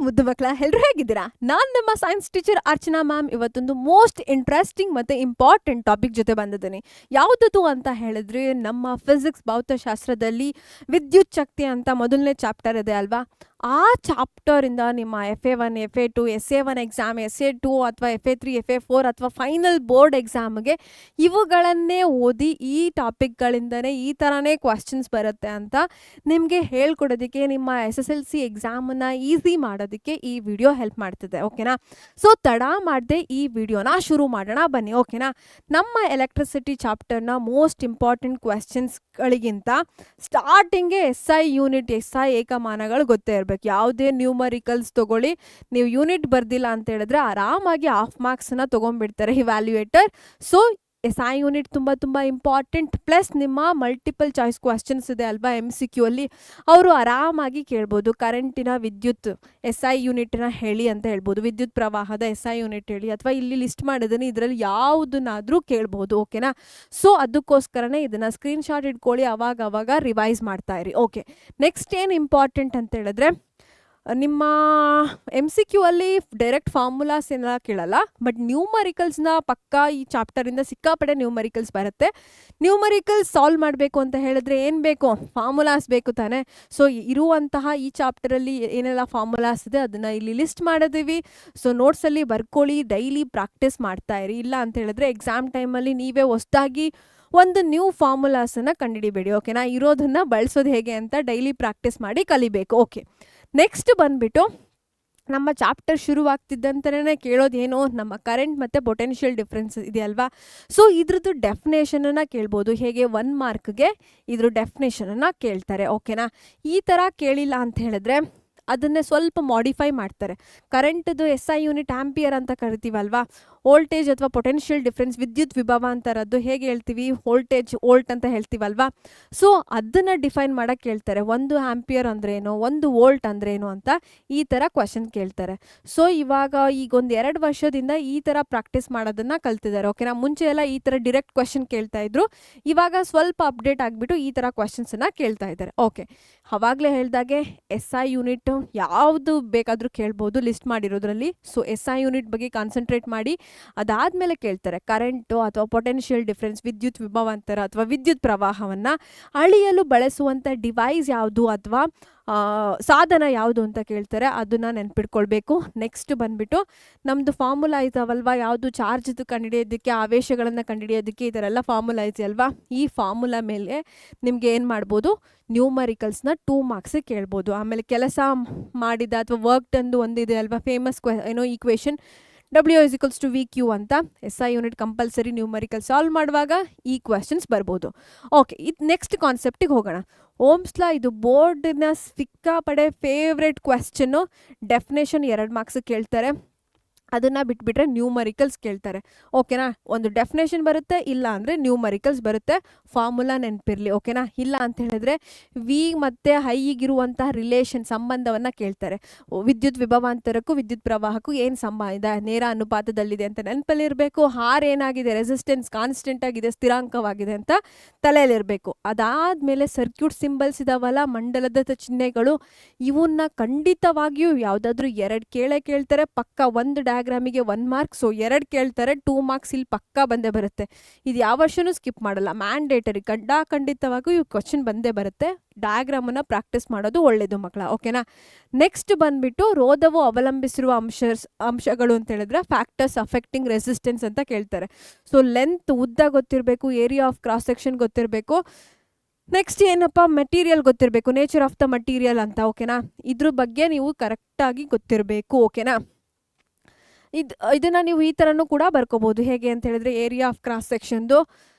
ಮುದ್ದು ಮಕ್ಕಳ ಎಲ್ಲರೂ ಹೇಗಿದ್ದೀರಾ? ನಾನು ನಿಮ್ಮ ಸೈನ್ಸ್ ಟೀಚರ್ ಅರ್ಚನಾ ಮ್ಯಾಮ್. ಇವತ್ತೊಂದು ಮೋಸ್ಟ್ ಇಂಟ್ರೆಸ್ಟಿಂಗ್ ಮತ್ತು ಇಂಪಾರ್ಟೆಂಟ್ ಟಾಪಿಕ್ ಜೊತೆ ಬಂದಿದ್ದೀನಿ. ಯಾವುದದು ಅಂತ ಹೇಳಿದ್ರೆ, ನಮ್ಮ ಫಿಸಿಕ್ಸ್ ಭೌತಶಾಸ್ತ್ರದಲ್ಲಿ ವಿದ್ಯುತ್ ಶಕ್ತಿ ಅಂತ ಮೊದಲನೇ ಚಾಪ್ಟರ್ ಇದೆ ಅಲ್ವಾ? ಆ ಚಾಪ್ಟರಿಂದ ನಿಮ್ಮ FA1 FA2 SA1 exam, SA2 ಅಥವಾ FA3 FA4 ಅಥವಾ ಫೈನಲ್ ಬೋರ್ಡ್ ಎಕ್ಸಾಮ್ಗೆ ಇವುಗಳನ್ನೇ ಓದಿ ಈ ಟಾಪಿಕ್ಗಳಿಂದನೇ ಈ ಥರನೇ ಕ್ವಶನ್ಸ್ ಬರುತ್ತೆ ಅಂತ ನಿಮಗೆ ಹೇಳ್ಕೊಡೋದಕ್ಕೆ, ನಿಮ್ಮ SSLC ಎಕ್ಸಾಮನ್ನು ಈಸಿ ಮಾಡೋದಕ್ಕೆ ಈ ವಿಡಿಯೋ ಹೆಲ್ಪ್ ಮಾಡ್ತಿದೆ. ಓಕೆನಾ? ಸೊ ತಡ ಮಾಡದೆ ಈ ವಿಡಿಯೋನ ಶುರು ಮಾಡೋಣ ಬನ್ನಿ. ಓಕೆನಾ? ನಮ್ಮ ಎಲೆಕ್ಟ್ರಿಸಿಟಿ ಚಾಪ್ಟರ್ನ ಮೋಸ್ಟ್ ಇಂಪಾರ್ಟೆಂಟ್ ಕ್ವೆಶ್ಚನ್ಸ್ಗಳಿಗಿಂತ ಸ್ಟಾರ್ಟಿಂಗ್ಗೆ SI ಯೂನಿಟ್, SI ಏಕಮಾನಗಳು ಗೊತ್ತೇ ಇರಬೇಕು. ಯಾವುದೇ ನ್ಯೂಮರಿಕಲ್ಸ್ ತೊಗೊಳ್ಳಿ, ನೀವು ಯೂನಿಟ್ ಬರ್ದಿಲ್ಲ ಅಂತ ಹೇಳಿದ್ರೆ ಆರಾಮಾಗಿ ಹಾಫ್ ಮಾರ್ಕ್ಸನ್ನ ತೊಗೊಂಡ್ಬಿಡ್ತಾರೆ ಇವ್ಯಾಲ್ಯೂಯೇಟರ್. ಸೊ SI ಯೂನಿಟ್ ತುಂಬ ಇಂಪಾರ್ಟೆಂಟ್. ಪ್ಲಸ್ ನಿಮ್ಮ ಮಲ್ಟಿಪಲ್ ಚಾಯ್ಸ್ ಕ್ವೆಶ್ಚನ್ಸ್ ಇದೆ ಅಲ್ವಾ MCQ ಅಲ್ಲಿ, ಅವರು ಆರಾಮಾಗಿ ಕೇಳ್ಬೋದು. ಕರೆಂಟಿನ ವಿದ್ಯುತ್ SI ಯೂನಿಟ್ನ ಹೇಳಿ ಅಂತ ಹೇಳ್ಬೋದು, ವಿದ್ಯುತ್ ಪ್ರವಾಹದ SI ಯೂನಿಟ್ ಹೇಳಿ, ಅಥವಾ ಇಲ್ಲಿ ಲಿಸ್ಟ್ ಮಾಡಿದ್ದೀನಿ ಇದರಲ್ಲಿ ಯಾವುದನ್ನಾದರೂ ಕೇಳ್ಬೋದು. ಓಕೆನಾ? ಸೊ ಅದಕ್ಕೋಸ್ಕರನೇ ಇದನ್ನು ಸ್ಕ್ರೀನ್ಶಾಟ್ ಇಟ್ಕೊಳ್ಳಿ, ಅವಾಗ ರಿವೈಸ್ ಮಾಡ್ತಾ ಇರಿ. ಓಕೆ, ನೆಕ್ಸ್ಟ್ ಏನು ಇಂಪಾರ್ಟೆಂಟ್ ಅಂತ ಹೇಳಿದ್ರೆ, ನಿಮ್ಮ MCQ ಅಲ್ಲಿ ಡೈರೆಕ್ಟ್ ಫಾರ್ಮುಲಾಸ್ ಎಲ್ಲ ಕೇಳಲ್ಲ, ಬಟ್ ನ್ಯೂಮರಿಕಲ್ಸ್ನ ಪಕ್ಕ ಈ ಚಾಪ್ಟರಿಂದ ಸಿಕ್ಕಾಪಡೆ ನ್ಯೂಮರಿಕಲ್ಸ್ ಬರುತ್ತೆ. ನ್ಯೂಮರಿಕಲ್ಸ್ ಸಾಲ್ವ್ ಮಾಡಬೇಕು ಅಂತ ಹೇಳಿದ್ರೆ ಏನು ಬೇಕು? ಫಾರ್ಮುಲಾಸ್ ಬೇಕು ತಾನೆ. ಸೊ ಇರುವಂತಹ ಈ ಚಾಪ್ಟರಲ್ಲಿ ಏನೆಲ್ಲ ಫಾರ್ಮುಲಾಸ್ ಇದೆ ಅದನ್ನು ಇಲ್ಲಿ ಲಿಸ್ಟ್ ಮಾಡಿದ್ದೀವಿ. ಸೊ ನೋಟ್ಸಲ್ಲಿ ಬರ್ಕೊಳ್ಳಿ, ಡೈಲಿ ಪ್ರಾಕ್ಟೀಸ್ ಮಾಡ್ತಾ ಇರಿ. ಇಲ್ಲ ಅಂತ ಹೇಳಿದ್ರೆ ಎಕ್ಸಾಮ್ ಟೈಮಲ್ಲಿ ನೀವೇ ಹೊಸದಾಗಿ ಒಂದು ನ್ಯೂ ಫಾರ್ಮುಲಾಸನ್ನು ಕಂಡುಹಿಡಿಬೇಡಿ. ಓಕೆನಾ? ಇರೋದನ್ನು ಬಳಸೋದು ಹೇಗೆ ಅಂತ ಡೈಲಿ ಪ್ರಾಕ್ಟೀಸ್ ಮಾಡಿ ಕಲಿಬೇಕು. ಓಕೆ, ನೆಕ್ಸ್ಟ್ ಬಂದುಬಿಟ್ಟು, ನಮ್ಮ ಚಾಪ್ಟರ್ ಶುರುವಾಗ್ತಿದ್ದಂತಲೇ ಕೇಳೋದೇನು, ನಮ್ಮ ಕರೆಂಟ್ ಮತ್ತು ಪೊಟೆನ್ಷಿಯಲ್ ಡಿಫ್ರೆನ್ಸ್ ಇದೆಯಲ್ವಾ? ಸೊ ಇದ್ರದ್ದು ಡೆಫಿನೇಷನನ್ನು ಕೇಳ್ಬೋದು. ಹೇಗೆ 1 ಮಾರ್ಕ್ಗೆ ಇದ್ರ ಡೆಫಿನೇಷನನ್ನು ಕೇಳ್ತಾರೆ. ಓಕೆನಾ? ಈ ಥರ ಕೇಳಿಲ್ಲ ಅಂತ ಹೇಳಿದ್ರೆ ಅದನ್ನೇ ಸ್ವಲ್ಪ ಮಾಡಿಫೈ ಮಾಡ್ತಾರೆ. ಕರೆಂಟ್ದು SI ಯೂನಿಟ್ ಆಂಪಿಯರ್ ಅಂತ ಕರಿತೀವಲ್ವಾ? ವೋಲ್ಟೇಜ್ ಅಥವಾ ಪೊಟೆನ್ಷಿಯಲ್ ಡಿಫ್ರೆನ್ಸ್, ವಿದ್ಯುತ್ ವಿಭವ ಅಂತಾರದ್ದು ಹೇಗೆ ಹೇಳ್ತೀವಿ? ವೋಲ್ಟೇಜ್ ವೋಲ್ಟ್ ಅಂತ ಹೇಳ್ತೀವಲ್ವಾ? ಸೊ ಅದನ್ನು ಡಿಫೈನ್ ಮಾಡೋಕ್ಕೆ ಕೇಳ್ತಾರೆ. 1 ಆಂಪಿಯರ್ ಅಂದ್ರೇನು, 1 ವೋಲ್ಟ್ ಅಂದ್ರೇನು ಅಂತ ಈ ಥರ ಕ್ವಶನ್ ಕೇಳ್ತಾರೆ. ಸೊ ಇವಾಗ ಈಗ ಒಂದು 2 ವರ್ಷದಿಂದ ಈ ಥರ ಪ್ರಾಕ್ಟೀಸ್ ಮಾಡೋದನ್ನು ಕಲ್ತಿದ್ದಾರೆ. ಓಕೆನಾ? ಮುಂಚೆ ಎಲ್ಲ ಈ ಥರ ಡಿರೆಕ್ಟ್ ಕ್ವಶನ್ ಕೇಳ್ತಾ ಇದ್ರು, ಇವಾಗ ಸ್ವಲ್ಪ ಅಪ್ಡೇಟ್ ಆಗಿಬಿಟ್ಟು ಈ ಥರ ಕ್ವಶನ್ಸನ್ನು ಕೇಳ್ತಾ ಇದ್ದಾರೆ. ಓಕೆ, ಅವಾಗಲೇ ಹೇಳಿದಾಗೆ SI ಯೂನಿಟ್ ಯಾವುದು ಬೇಕಾದರೂ ಕೇಳ್ಬೋದು ಲಿಸ್ಟ್ ಮಾಡಿರೋದ್ರಲ್ಲಿ. ಸೊ SI ಯೂನಿಟ್ ಬಗ್ಗೆ ಕಾನ್ಸಂಟ್ರೇಟ್ ಮಾಡಿ. ಅದಾದಮೇಲೆ ಕೇಳ್ತಾರೆ ಕರೆಂಟು ಅಥವಾ ಪೊಟೆನ್ಷಿಯಲ್ ಡಿಫ್ರೆನ್ಸ್, ವಿದ್ಯುತ್ ವಿಭವಾಂತರ ಅಥವಾ ವಿದ್ಯುತ್ ಪ್ರವಾಹವನ್ನು ಅಳಿಯಲು ಬಳಸುವಂಥ ಡಿವೈಸ್ ಯಾವುದು ಅಥವಾ ಸಾಧನ ಯಾವುದು ಅಂತ ಕೇಳ್ತಾರೆ. ಅದನ್ನು ನೆನ್ಪಿಟ್ಕೊಳ್ಬೇಕು. ನೆಕ್ಸ್ಟ್ ಬಂದುಬಿಟ್ಟು ನಮ್ಮದು ಫಾರ್ಮುಲಾ ಇದಾವಲ್ವಾ, ಯಾವುದು ಚಾರ್ಜ್ದು ಕಂಡುಹಿಡಿಯೋದಕ್ಕೆ, ಆವೇಶಗಳನ್ನು ಕಂಡುಹಿಡಿಯೋದಕ್ಕೆ, ಈ ಥರ ಎಲ್ಲ ಫಾರ್ಮುಲಾ ಇದೆಯಲ್ವಾ? ಈ ಫಾರ್ಮುಲಾ ಮೇಲೆ ನಿಮಗೆ ಏನು ಮಾಡ್ಬೋದು? ನ್ಯೂಮರಿಕಲ್ಸ್ನ 2 ಮಾರ್ಕ್ಸಿಗೆ ಕೇಳ್ಬೋದು. ಆಮೇಲೆ ಕೆಲಸ ಮಾಡಿದ ಅಥವಾ ವರ್ಕ್ ತಂದು ಒಂದಿದೆ ಅಲ್ವಾ, ಫೇಮಸ್ ಈಕ್ವೇಷನ್ W = VQ ಅಂತ. SI unit compulsory numerical solve ಮಾಡುವಾಗ ಈ ಕ್ವೆಶನ್ಸ್ ಬರ್ಬೋದು. ಓಕೆ, ಇದು ನೆಕ್ಸ್ಟ್ ಕಾನ್ಸೆಪ್ಟಿಗೆ ಹೋಗೋಣ. ಓಮ್ಸ್ ಲಾ, ಇದು ಬೋರ್ಡಿನ ಸಿಕ್ಕಾಪಡೆ ಫೇವ್ರೆಟ್ ಕ್ವೆಶ್ಚನ್ನು. ಡೆಫಿನೇಷನ್ 2 ಮಾರ್ಕ್ಸಿಗೆ ಕೇಳ್ತಾರೆ. ಅದನ್ನು ಬಿಟ್ಬಿಟ್ರೆ ನ್ಯೂಮರಿಕಲ್ಸ್ ಕೇಳ್ತಾರೆ. ಓಕೆನಾ? ಒಂದು ಡೆಫಿನೇಷನ್ ಬರುತ್ತೆ, ಇಲ್ಲ ಅಂದರೆ ನ್ಯೂಮರಿಕಲ್ಸ್ ಬರುತ್ತೆ. ಫಾರ್ಮುಲಾ ನೆನಪಿರಲಿ. ಓಕೆನಾ? ಇಲ್ಲ ಅಂತ ಹೇಳಿದ್ರೆ V ಮತ್ತು ಹೈಗಿರುವಂತಹ ರಿಲೇಷನ್, ಸಂಬಂಧವನ್ನು ಕೇಳ್ತಾರೆ. ವಿದ್ಯುತ್ ವಿಭವಾಂತರಕ್ಕೂ ವಿದ್ಯುತ್ ಪ್ರವಾಹಕ್ಕೂ ಏನು ಸಂಬಂಧ, ನೇರ ಅನುಪಾತದಲ್ಲಿದೆ ಅಂತ ನೆನಪಲ್ಲಿರಬೇಕು. ಹಾರ್ ಏನಾಗಿದೆ, ರೆಸಿಸ್ಟೆನ್ಸ್ ಕಾನ್ಸ್ಟೆಂಟ್ ಆಗಿದೆ, ಸ್ಥಿರಾಂಕವಾಗಿದೆ ಅಂತ ತಲೆಯಲ್ಲಿರಬೇಕು. ಅದಾದಮೇಲೆ ಸರ್ಕ್ಯೂಟ್ ಸಿಂಬಲ್ಸ್ ಇದಾವಲ್ಲ, ಮಂಡಲದ ಚಿಹ್ನೆಗಳು, ಇವನ್ನ ಖಂಡಿತವಾಗಿಯೂ ಯಾವುದಾದ್ರೂ 2 ಕೇಳ್ತಾರೆ. ಪಕ್ಕ ಒಂದು ಡಯಾಗ್ರಾಮಿಗೆ 1 ಮಾರ್ಕ್. ಸೊ 2 ಕೇಳ್ತಾರೆ, 2 ಮಾರ್ಕ್ಸ್ ಇಲ್ಲಿ ಪಕ್ಕ ಬಂದೇ ಬರುತ್ತೆ. ಇದು ಯಾವ ವರ್ಷನೂ ಸ್ಕಿಪ್ ಮಾಡಲ್ಲ, ಮ್ಯಾಂಡೇಟರಿ, ಖಂಡಿತವಾಗಿಯೂ ಈ ಕ್ವಶನ್ ಬಂದೇ ಬರುತ್ತೆ. ಡಯಾಗ್ರಾಮನ್ನು ಪ್ರಾಕ್ಟೀಸ್ ಮಾಡೋದು ಒಳ್ಳೆಯದು ಮಕ್ಕಳ. ಓಕೆನಾ? ನೆಕ್ಸ್ಟ್ ಬಂದುಬಿಟ್ಟು, ರೋಧವು ಅವಲಂಬಿಸಿರುವ ಅಂಶಗಳು ಅಂತ ಹೇಳಿದ್ರೆ ಫ್ಯಾಕ್ಟರ್ಸ್ ಅಫೆಕ್ಟಿಂಗ್ ರೆಸಿಸ್ಟೆನ್ಸ್ ಅಂತ ಕೇಳ್ತಾರೆ. ಸೊ ಲೆಂತ್, ಉದ್ದ ಗೊತ್ತಿರಬೇಕು, ಏರಿಯಾ ಆಫ್ ಕ್ರಾಸ್ ಸೆಕ್ಷನ್ ಗೊತ್ತಿರಬೇಕು. ನೆಕ್ಸ್ಟ್ ಏನಪ್ಪ, ಮೆಟೀರಿಯಲ್ ಗೊತ್ತಿರಬೇಕು, ನೇಚರ್ ಆಫ್ ದ ಮಟೀರಿಯಲ್ ಅಂತ. ಓಕೆನಾ? ಇದ್ರ ಬಗ್ಗೆ ನೀವು ಕರೆಕ್ಟಾಗಿ ಗೊತ್ತಿರಬೇಕು. ಓಕೆನಾ? ಇದನ್ನು ನೀವು ಈ ಥರನೂ ಕೂಡ ಬರ್ಕೋಬೋದು. ಹೇಗೆ ಅಂತ ಹೇಳಿದ್ರೆ, ಏರಿಯಾ ಆಫ್ ಕ್ರಾಸ್ ಸೆಕ್ಷನ್ದು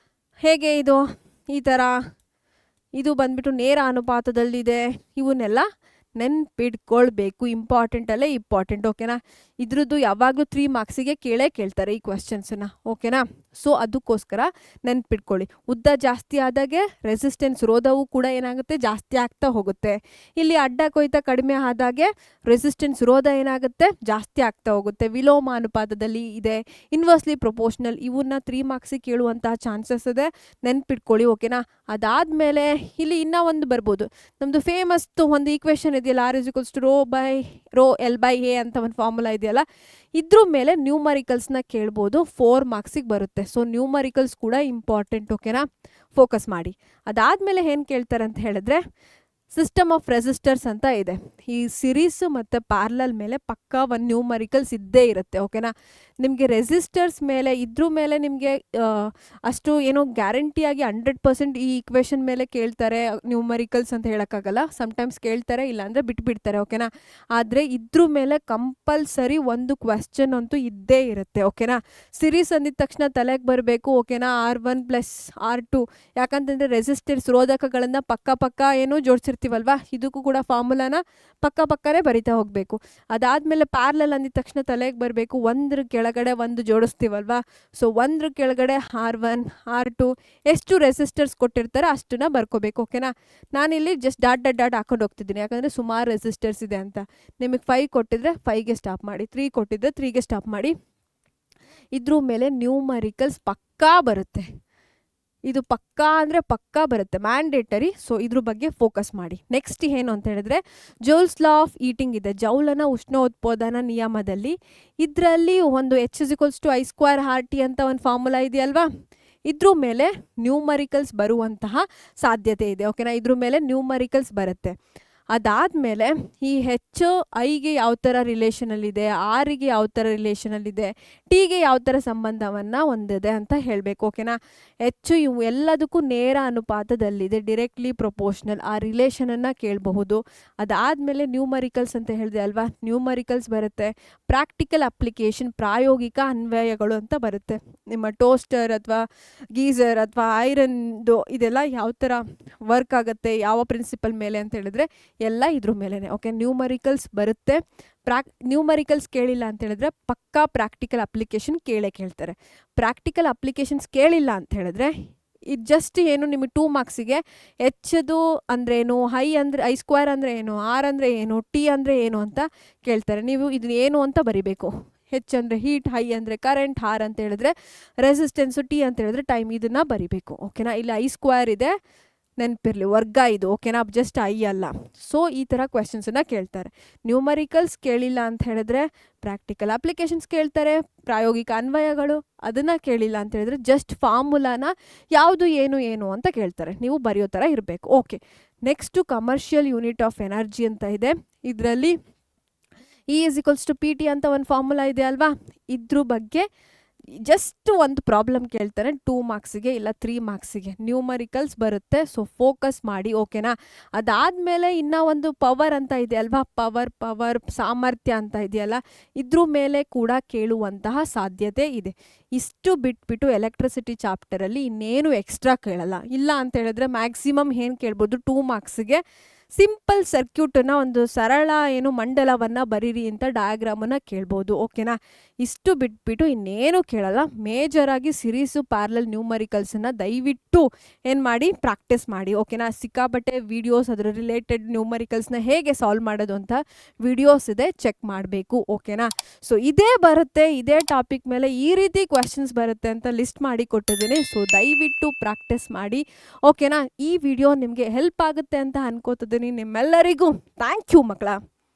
ಹೇಗೆ ಇದು ಈ ಥರ, ಇದು ಬಂದುಬಿಟ್ಟು ನೇರ ಅನುಪಾತದಲ್ಲಿದೆ. ಇವನ್ನೆಲ್ಲ ನೆನ್ಪಿಡ್ಕೊಳ್ಬೇಕು. ಇಂಪಾರ್ಟೆಂಟಲ್ಲೇ ಇಂಪಾರ್ಟೆಂಟ್. ಓಕೆನಾ? ಇದ್ರದ್ದು ಯಾವಾಗಲೂ 3 ಮಾರ್ಕ್ಸಿಗೆ ಕೇಳ್ತಾರೆ ಈ ಕ್ವೆಶ್ಚನ್ಸನ್ನು. ಓಕೆನಾ? ಸೊ ಅದಕ್ಕೋಸ್ಕರ ನೆನ್ಪಿಟ್ಕೊಳ್ಳಿ. ಉದ್ದ ಜಾಸ್ತಿ ಆದಾಗೆ ರೆಸಿಸ್ಟೆನ್ಸ್, ರೋಧವು ಕೂಡ ಏನಾಗುತ್ತೆ, ಜಾಸ್ತಿ ಆಗ್ತಾ ಹೋಗುತ್ತೆ. ಇಲ್ಲಿ ಅಡ್ಡ ಕೊಯ್ತ ಕಡಿಮೆ ಆದಾಗೆ ರೆಸಿಸ್ಟೆನ್ಸ್, ರೋಧ ಏನಾಗುತ್ತೆ, ಜಾಸ್ತಿ ಆಗ್ತಾ ಹೋಗುತ್ತೆ. ವಿಲೋಮ ಅನುಪಾತದಲ್ಲಿ ಇದೆ, ಇನ್ವರ್ಸ್ಲಿ ಪ್ರೊಪೋರ್ಷನಲ್. ಇವನ್ನ 3 ಮಾರ್ಕ್ಸಿಗೆ ಕೇಳುವಂತಹ ಚಾನ್ಸಸ್ ಇದೆ, ನೆನ್ಪಿಟ್ಕೊಳ್ಳಿ. ಓಕೆನಾ? ಅದಾದಮೇಲೆ ಇಲ್ಲಿ ಇನ್ನೂ ಒಂದು ಬರ್ಬೋದು, ನಮ್ಮದು ಫೇಮಸ್ ಒಂದು ಈಕ್ವೇಷನ್ ಇದೆ ಇದೆಯಲ್ಲ ರೋ ಎಲ್ ಬೈ ಎ ಅಂತ ಒಂದು ಫಾರ್ಮುಲಾ ಇದೆಯಲ್ಲ, ಇದ್ರ ಮೇಲೆ ನ್ಯೂಮರಿಕಲ್ಸ್ನ ಕೇಳ್ಬೋದು. 4 ಮಾರ್ಕ್ಸಿಗೆ ಬರುತ್ತೆ. ಸೊ ನ್ಯೂಮರಿಕಲ್ಸ್ ಕೂಡ ಇಂಪಾರ್ಟೆಂಟ್, ಓಕೆನಾ, ಫೋಕಸ್ ಮಾಡಿ. ಅದಾದಮೇಲೆ ಏನು ಕೇಳ್ತಾರೆ ಅಂತ ಹೇಳಿದ್ರೆ ಸಿಸ್ಟಮ್ ಆಫ್ ರೆಸಿಸ್ಟರ್ಸ್ ಅಂತ ಇದೆ. ಈ ಸಿರೀಸ್ ಮತ್ತು ಪ್ಯಾರಲಲ್ ಮೇಲೆ ಪಕ್ಕಾ ಒಂದು ನ್ಯೂಮರಿಕಲ್ಸ್ ಇದ್ದೇ ಇರುತ್ತೆ, ಓಕೆನಾ. ನಿಮಗೆ ರೆಸಿಸ್ಟರ್ಸ್ ಮೇಲೆ ಇದ್ರ ಮೇಲೆ ನಿಮಗೆ ಅಷ್ಟು ಏನೋ ಗ್ಯಾರಂಟಿಯಾಗಿ 100% ಈ ಈಕ್ವೇಷನ್ ಮೇಲೆ ಕೇಳ್ತಾರೆ ನ್ಯೂಮರಿಕಲ್ಸ್ ಅಂತ ಹೇಳೋಕ್ಕಾಗಲ್ಲ. ಸಮ್ಟೈಮ್ಸ್ ಕೇಳ್ತಾರೆ, ಇಲ್ಲಾಂದರೆ ಬಿಟ್ಬಿಡ್ತಾರೆ, ಓಕೆನಾ. ಆದರೆ ಇದ್ರ ಮೇಲೆ ಕಂಪಲ್ಸರಿ ಒಂದು ಕ್ವೆಶ್ಚನ್ ಅಂತೂ ಇದ್ದೇ ಇರುತ್ತೆ, ಓಕೆನಾ. ಸಿರೀಸ್ ಅಂದಿದ ತಕ್ಷಣ ತಲೆಗೆ ಬರಬೇಕು, ಓಕೆನಾ, R1 + R2. ಯಾಕಂತಂದರೆ ರೆಸಿಸ್ಟರ್ಸ್ ರೋಧಕಗಳನ್ನು ಪಕ್ಕ ಏನೋ ಜೋಡಿಸಿರ್ತೀವಲ್ವಾ, ಇದಕ್ಕೂ ಕೂಡ ಫಾರ್ಮುಲಾನ ಪಕ್ಕನೇ ಬರಿತಾ ಹೋಗಬೇಕು. ಅದಾದಮೇಲೆ ಪ್ಯಾರಲಲ್ ಅಂದಿದ ತಕ್ಷಣ ತಲೆಗೆ ಬರಬೇಕು, ಒಂದ್ರ ಕೆಳಗಡೆ ಒಂದು ಜೋಡಿಸ್ತೀವಲ್ವಾ. ಸೊ ಒಂದ್ರ ಕೆಳಗಡೆ R1 R2 ಎಷ್ಟು ರೆಸಿಸ್ಟರ್ಸ್ ಕೊಟ್ಟಿರ್ತಾರೆ ಅಷ್ಟನ್ನ ಬರ್ಕೋಬೇಕು, ಓಕೆನಾ. ನಾನಿಲ್ಲಿ ಜಸ್ಟ್ ಡಾಟ್ ಹಾಕೊಂಡು ಹೋಗ್ತಿದ್ದೀನಿ, ಯಾಕಂದರೆ ಸುಮಾರು ರೆಸಿಸ್ಟರ್ಸ್ ಇದೆ ಅಂತ. ನಿಮಗೆ 5 ಕೊಟ್ಟಿದ್ರೆ 5ಗೆ ಸ್ಟಾಪ್ ಮಾಡಿ, 3 ಕೊಟ್ಟಿದ್ರೆ 3ಗೆ ಸ್ಟಾಪ್ ಮಾಡಿ. ಇದ್ರ ಮೇಲೆ ನ್ಯೂಮರಿಕಲ್ಸ್ ಪಕ್ಕಾ ಬರುತ್ತೆ. ಇದು ಪಕ್ಕಾ ಅಂದರೆ ಪಕ್ಕಾ ಬರುತ್ತೆ, ಮ್ಯಾಂಡೇಟರಿ. ಸೊ ಇದ್ರ ಬಗ್ಗೆ ಫೋಕಸ್ ಮಾಡಿ. ನೆಕ್ಸ್ಟ್ ಏನು ಅಂತ ಹೇಳಿದ್ರೆ ಜೌಲ್ಸ್ ಲಾ ಆಫ್ ಈಟಿಂಗ್ ಇದೆ, ಜೌಲನ ಉಷ್ಣೋತ್ಪಾದನಾ ನಿಯಮದಲ್ಲಿ. ಇದರಲ್ಲಿ ಒಂದು H=I²RT ಅಂತ ಒಂದು ಫಾರ್ಮುಲಾ ಇದೆಯಲ್ವಾ, ಇದ್ರ ಮೇಲೆ ನ್ಯೂಮರಿಕಲ್ಸ್ ಬರುವಂತಹ ಸಾಧ್ಯತೆ ಇದೆ, ಓಕೆನಾ. ಇದ್ರ ಮೇಲೆ ನ್ಯೂಮರಿಕಲ್ಸ್ ಬರುತ್ತೆ. ಅದಾದಮೇಲೆ ಈ H/Iಗೆ ಯಾವ ಥರ ರಿಲೇಷನಲ್ಲಿದೆ, ಆರಿಗೆ ಯಾವ ಥರ ರಿಲೇಷನಲ್ಲಿದೆ, ಟಿಗೆ ಯಾವ ಥರ ಸಂಬಂಧವನ್ನು ಹೊಂದಿದೆ ಅಂತ ಹೇಳಬೇಕು, ಓಕೆನಾ. ಇವು ಎಲ್ಲದಕ್ಕೂ ನೇರ ಅನುಪಾತದಲ್ಲಿದೆ, ಡಿರೆಕ್ಟ್ಲಿ ಪ್ರೊಪೋರ್ಷನಲ್. ಆ ರಿಲೇಷನನ್ನು ಕೇಳಬಹುದು. ಅದಾದಮೇಲೆ ನ್ಯೂಮರಿಕಲ್ಸ್ ಅಂತ ಹೇಳಿದೆ ಅಲ್ವಾ, ನ್ಯೂಮರಿಕಲ್ಸ್ ಬರುತ್ತೆ. ಪ್ರಾಕ್ಟಿಕಲ್ ಅಪ್ಲಿಕೇಶನ್, ಪ್ರಾಯೋಗಿಕ ಅನ್ವಯಗಳು ಅಂತ ಬರುತ್ತೆ. ನಿಮ್ಮ ಟೋಸ್ಟರ್ ಅಥವಾ ಗೀಸರ್ ಅಥವಾ ಐರನ್ದು ಇದೆಲ್ಲ ಯಾವ ಥರ ವರ್ಕ್ ಆಗುತ್ತೆ, ಯಾವ ಪ್ರಿನ್ಸಿಪಲ್ ಮೇಲೆ ಅಂತ ಹೇಳಿದ್ರೆ ಎಲ್ಲ ಇದ್ರ ಮೇಲೇ, ಓಕೆ. ನ್ಯೂಮರಿಕಲ್ಸ್ ಬರುತ್ತೆ. ನ್ಯೂಮರಿಕಲ್ಸ್ ಕೇಳಿಲ್ಲ ಅಂತ ಹೇಳಿದ್ರೆ ಪಕ್ಕಾ ಪ್ರಾಕ್ಟಿಕಲ್ ಅಪ್ಲಿಕೇಶನ್ ಕೇಳ್ತಾರೆ. ಪ್ರಾಕ್ಟಿಕಲ್ ಅಪ್ಲಿಕೇಶನ್ಸ್ ಕೇಳಿಲ್ಲ ಅಂತ ಹೇಳಿದ್ರೆ ಇದು ಜಸ್ಟ್ ಏನು ನಿಮಗೆ 2 ಮಾರ್ಕ್ಸಿಗೆ Hದು ಅಂದ್ರೇನು, I² ಅಂದರೆ ಏನು, R ಅಂದರೆ ಏನು, T ಅಂದರೆ ಏನು ಅಂತ ಕೇಳ್ತಾರೆ. ನೀವು ಇದನ್ನ ಏನು ಅಂತ ಬರಿಬೇಕು. H ಅಂದರೆ ಹೀಟ್, I ಅಂದರೆ ಕರೆಂಟ್, R ಅಂತ ಹೇಳಿದ್ರೆ ರೆಸಿಸ್ಟೆನ್ಸು, T ಅಂತ ಹೇಳಿದ್ರೆ ಟೈಮ್. ಇದನ್ನು ಬರಿಬೇಕು, ಓಕೆನಾ. ಇಲ್ಲಿ I² ಇದೆ, ನೆನಪಿರಲಿ, ವರ್ಗ ಇದು, ಓಕೆನಾ, ಜಸ್ಟ್ I ಅಲ್ಲ. ಸೊ ಈ ಥರ ಕ್ವೆಶನ್ಸನ್ನು ಕೇಳ್ತಾರೆ. ನ್ಯೂಮರಿಕಲ್ಸ್ ಕೇಳಿಲ್ಲ ಅಂತ ಹೇಳಿದ್ರೆ ಪ್ರಾಕ್ಟಿಕಲ್ ಅಪ್ಲಿಕೇಶನ್ಸ್ ಕೇಳ್ತಾರೆ, ಪ್ರಾಯೋಗಿಕ ಅನ್ವಯಗಳು ಅದನ್ನು ಕೇಳಿಲ್ಲ ಅಂತ ಹೇಳಿದ್ರೆ ಜಸ್ಟ್ ಫಾರ್ಮುಲಾನ ಯಾವುದು ಏನು ಅಂತ ಕೇಳ್ತಾರೆ. ನೀವು ಬರೆಯೋ ಥರ ಇರಬೇಕು, okay. Commercial unit of energy ಅಂತ ಇದೆ. ಇದರಲ್ಲಿ E=PT ಅಂತ ಒಂದು ಫಾರ್ಮುಲಾ ಇದೆ ಅಲ್ವಾ, ಇದ್ರ ಬಗ್ಗೆ ಜಸ್ಟ್ ಒಂದು ಪ್ರಾಬ್ಲಮ್ ಕೇಳ್ತಾರೆ 2 ಮಾರ್ಕ್ಸಿಗೆ ಇಲ್ಲ 3 ಮಾರ್ಕ್ಸಿಗೆ. ನ್ಯೂಮರಿಕಲ್ಸ್ ಬರುತ್ತೆ, ಸೊ ಫೋಕಸ್ ಮಾಡಿ, ಓಕೆನಾ. ಅದಾದಮೇಲೆ ಇನ್ನೂ ಒಂದು ಪವರ್ ಅಂತ ಇದೆ ಅಲ್ವಾ, ಪವರ್ ಸಾಮರ್ಥ್ಯ ಅಂತ ಇದೆಯಲ್ಲ, ಇದ್ರ ಮೇಲೆ ಕೂಡ ಕೇಳುವಂತಹ ಸಾಧ್ಯತೆ ಇದೆ. ಇಷ್ಟು ಬಿಟ್ಬಿಟ್ಟು ಎಲೆಕ್ಟ್ರಿಸಿಟಿ ಚಾಪ್ಟರಲ್ಲಿ ಇನ್ನೇನು ಎಕ್ಸ್ಟ್ರಾ ಕೇಳಲ್ಲ. ಇಲ್ಲ ಅಂತ ಹೇಳಿದ್ರೆ ಮ್ಯಾಕ್ಸಿಮಮ್ ಏನು ಕೇಳ್ಬೋದು, 2 ಮಾರ್ಕ್ಸಿಗೆ ಸಿಂಪಲ್ ಸರ್ಕ್ಯೂಟನ್ನು, ಒಂದು ಸರಳ ಮಂಡಲವನ್ನು ಬರೀರಿ ಅಂತ ಡಯಾಗ್ರಾಮನ್ನು ಕೇಳ್ಬೋದು, ಓಕೆನಾ. ಇಷ್ಟು ಬಿಟ್ಬಿಟ್ಟು ಇನ್ನೇನು ಕೇಳಲ್ಲ. ಮೇಜರಾಗಿ ಸಿರೀಸು ಪ್ಯಾರಲಲ್ ನ್ಯೂಮರಿಕಲ್ಸನ್ನು ದಯವಿಟ್ಟು ಏನು ಮಾಡಿ, ಪ್ರಾಕ್ಟೀಸ್ ಮಾಡಿ, ಓಕೆನಾ. ಸಿಕ್ಕಾಪಟ್ಟೆ ವಿಡಿಯೋಸ್ ಅದರ ರಿಲೇಟೆಡ್ ನ್ಯೂಮರಿಕಲ್ಸ್ನ ಹೇಗೆ ಸಾಲ್ವ್ ಮಾಡೋದು ಅಂತ ವಿಡಿಯೋಸ್ ಇದೆ, ಚೆಕ್ ಮಾಡಬೇಕು, ಓಕೆನಾ. ಸೊ ಇದೇ ಬರುತ್ತೆ, ಇದೇ ಟಾಪಿಕ್ ಮೇಲೆ ಈ ರೀತಿ ಕ್ವೆಶನ್ಸ್ ಬರುತ್ತೆ ಅಂತ ಲಿಸ್ಟ್ ಮಾಡಿ ಕೊಟ್ಟಿದ್ದೀನಿ. ಸೊ ದಯವಿಟ್ಟು ಪ್ರಾಕ್ಟೀಸ್ ಮಾಡಿ, ಓಕೆನಾ. ಈ ವಿಡಿಯೋ ನಿಮಗೆ ಹೆಲ್ಪ್ ಆಗುತ್ತೆ ಅಂತ ಅನ್ಕೋತಿದ್ದೀನಿ. ನಿಮ್ಮೆಲ್ಲರಿಗೂ ಥ್ಯಾಂಕ್ ಯು ಮಕ್ಕಳ.